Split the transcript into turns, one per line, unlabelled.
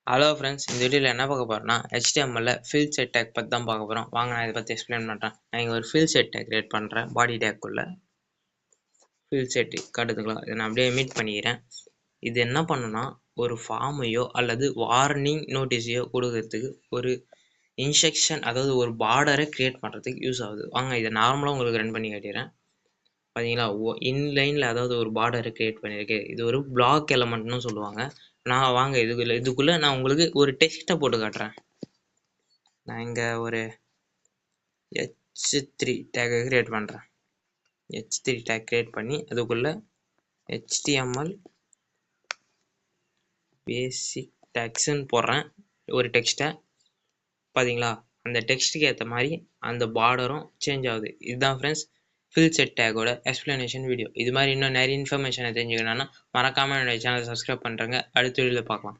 Hello friends, இந்த வீடியோவில் என்ன பார்க்க போகிறோம்னா HTML ஃபில் செட் டேக் பற்றி தான் பார்க்க போகிறோம். வாங்க நான் இதை பற்றி எக்ஸ்பிளைன் பண்ணுறேன். நான் இங்கே ஒரு ஃபில் செட் டேக் கிரியேட் பண்ணுறேன். பாடி டேக்குள்ளே ஃபில் செட் கட்டுக்கலாம். இதை நான் அப்படியே எமிட் பண்ணிக்கிறேன். இது என்ன பண்ணுன்னா, ஒரு ஃபார்மையோ அல்லது வார்னிங் நோட்டீஸையோ கொடுக்கறதுக்கு ஒரு இன்ஸ்ட்ரக்ஷன், அதாவது ஒரு பார்டரை க்ரியேட் பண்ணுறதுக்கு யூஸ் ஆகுது. வாங்க இதை நார்மலாக உங்களுக்கு ரன் பண்ணி காட்டிடுறேன். பார்த்தீங்களா, இன்லைனில் அதாவது ஒரு பார்டரை க்ரியேட் பண்ணியிருக்கேன். இது ஒரு பிளாக் எலமெண்ட்னு சொல்லுவாங்க. நான் வாங்க இதுக்குள்ளே நான் உங்களுக்கு ஒரு டெக்ஸ்ட்டை போட்டு காட்டுறேன். நான் இங்கே ஒரு h3 டேக்கை க்ரியேட் பண்ணுறேன். h3 டேக் க்ரியேட் பண்ணி அதுக்குள்ளே HTML பேசிக் டேக்ஸ்ன்னு போடுறேன். ஒரு டெக்ஸ்ட்டை பார்த்தீங்களா, அந்த டெக்ஸ்ட்டுக்கு ஏற்ற மாதிரி அந்த பார்டரும் சேஞ்ச் ஆகுது. இதுதான் ஃப்ரெண்ட்ஸ் ஃபில் செட் டேக்கோட எக்ஸ்பிளனேஷன் வீடியோ. இது மாதிரி இன்னும் நிறைய இன்ஃபர்மேஷனை தெரிஞ்சுக்கணும்னா மறக்காமல் என்னுடைய சேனலை சப்ஸ்கிரைப் பண்ணுறேங்க. அடுத்த வீடியோவில் பார்க்கலாம்.